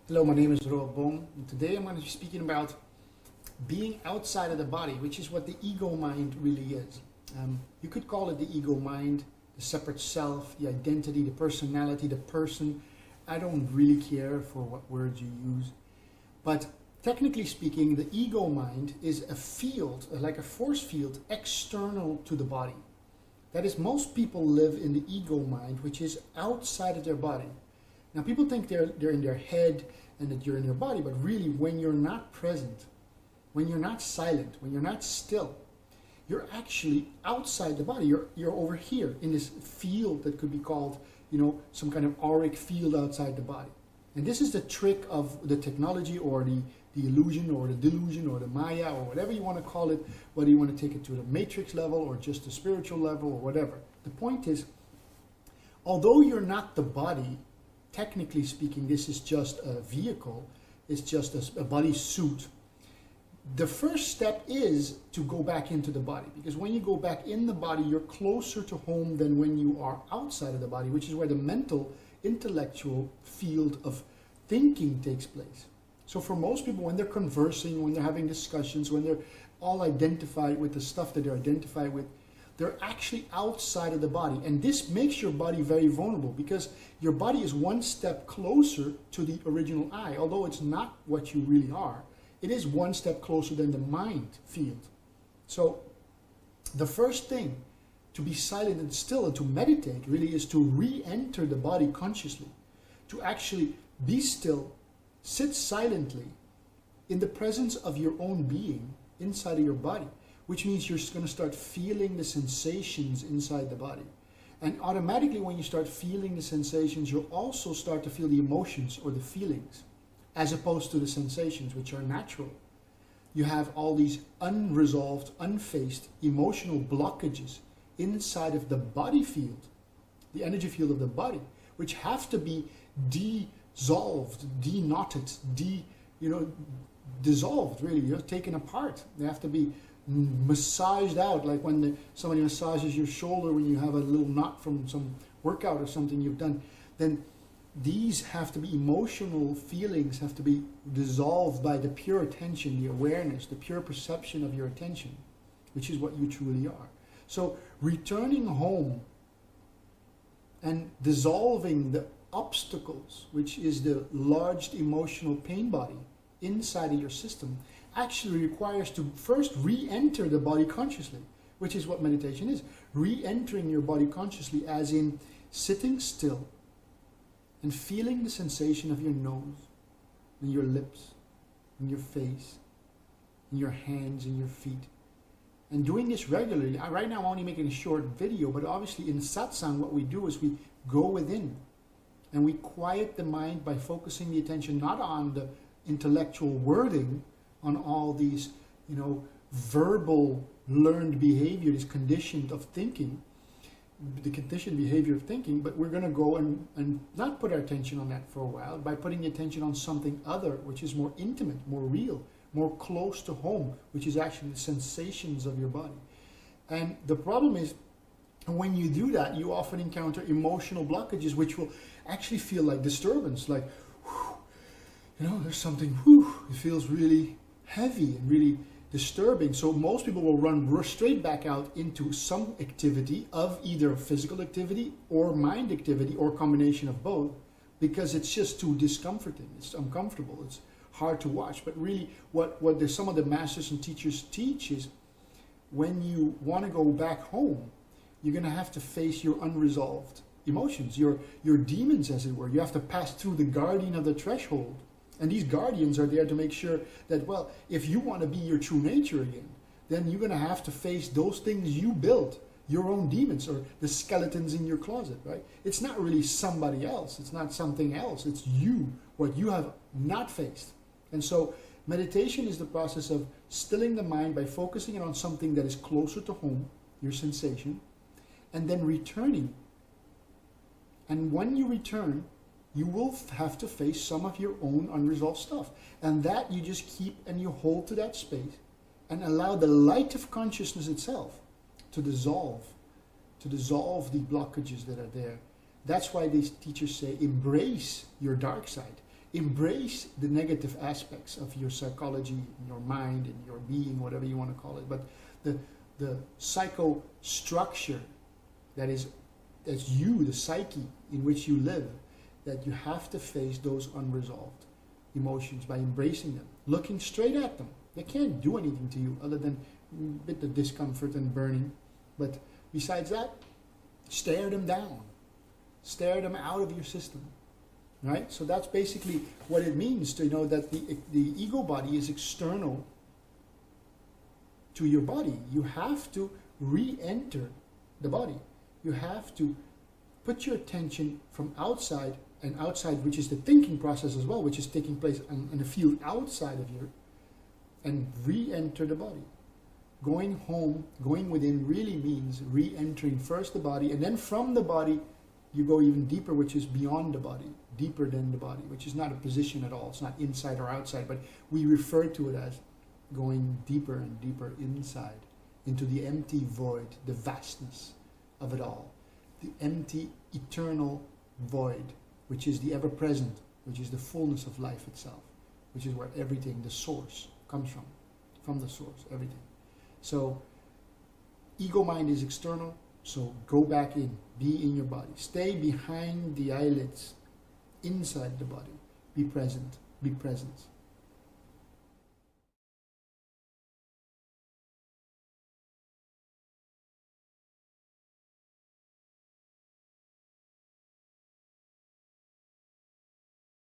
Hello, my name is Rob Boom, and today I'm going to be speaking about being outside of the body, which is what the ego mind really is. You could call it the ego mind, the separate self, the identity, the personality, the person. I don't really care for what words you use. But technically speaking, the ego mind is a field, like a force field, external to the body. That is, most people live in the ego mind, which is outside of their body. Now, people think they're in their head and that you're in your body, but really, when you're not present, when you're not silent, when you're not still, you're actually outside the body. You're over here in this field that could be called, some kind of auric field outside the body. And this is the trick of the technology or the illusion or the delusion or the Maya or whatever you want to call it, whether you want to take it to the matrix level or just the spiritual level or whatever. The point is, although you're not the body, technically speaking, this is just a vehicle, it's just a body suit. The first step is to go back into the body, because when you go back in the body, you're closer to home than when you are outside of the body, which is where the mental, intellectual field of thinking takes place. So for most people, when they're conversing, when they're having discussions, when they're all identified with the stuff that they're identified with, they're actually outside of the body. And this makes your body very vulnerable, because your body is one step closer to the original I. Although it's not what you really are, it is one step closer than the mind field. So the first thing to be silent and still and to meditate really is to re-enter the body consciously, to actually be still, sit silently in the presence of your own being inside of your body, which means you're going to start feeling the sensations inside the body. And automatically when you start feeling the sensations, you'll also start to feel the emotions or the feelings, as opposed to the sensations, which are natural. You have all these unresolved, unfaced emotional blockages inside of the body field, the energy field of the body, which have to be dissolved, deknotted, dissolved, really. You're taken apart. They have to be massaged out, like when somebody massages your shoulder when you have a little knot from some workout or something you've done. Then these have to be emotional feelings, have to be dissolved by the pure attention, the awareness, the pure perception of your attention, which is what you truly are. So returning home and dissolving the obstacles, which is the large emotional pain body inside of your system, actually requires to first re-enter the body consciously, which is what meditation is. Re-entering your body consciously, as in sitting still and feeling the sensation of your nose and your lips and your face and your hands and your feet. And doing this regularly. Right now I'm only making a short video, but obviously in satsang what we do is we go within and we quiet the mind by focusing the attention not on the intellectual wording, on all these, verbal learned behavior, this conditioned of thinking, the conditioned behavior of thinking, but we're going to go and not put our attention on that for a while by putting the attention on something other, which is more intimate, more real, more close to home, which is actually the sensations of your body. And the problem is, when you do that, you often encounter emotional blockages, which will actually feel like disturbance, like, there's something, it feels really heavy and really disturbing. So most people will run straight back out into some activity of either physical activity or mind activity or combination of both, because it's just too discomforting. It's uncomfortable. It's hard to watch. But really what some of the masters and teachers teach is, when you want to go back home, you're going to have to face your unresolved emotions, your demons, as it were. You have to pass through the guardian of the threshold. And these guardians are there to make sure that, well, if you want to be your true nature again, then you're going to have to face those things you built, your own demons or the skeletons in your closet, right? It's not really somebody else. It's not something else. It's you, what you have not faced. And so meditation is the process of stilling the mind by focusing it on something that is closer to home, your sensation, and then returning. And when you return, you will have to face some of your own unresolved stuff. And that you just keep and you hold to that space and allow the light of consciousness itself to dissolve the blockages that are there. That's why these teachers say, embrace your dark side. embrace the negative aspects of your psychology, your mind, and your being, whatever you want to call it. But the psychostructure that is, that's you, the psyche in which you live, that you have to face those unresolved emotions by embracing them, looking straight at them. They can't do anything to you other than a bit of discomfort and burning. But besides that, stare them down. Stare them out of your system. Right? So that's basically what it means to know that the ego body is external to your body. You have to re-enter the body. You have to put your attention from outside, and outside, which is the thinking process as well, which is taking place in a field outside of you, and re-enter the body. Going home, going within really means re-entering first the body, and then from the body you go even deeper, which is beyond the body, deeper than the body, which is not a position at all. It's not inside or outside, but we refer to it as going deeper and deeper inside, into the empty void, the vastness of it all. The empty, eternal void, which is the ever-present, which is the fullness of life itself, which is where everything, the source, comes from the source, everything. So, ego mind is external, so go back in, be in your body. Stay behind the eyelids, inside the body. Be present, be present.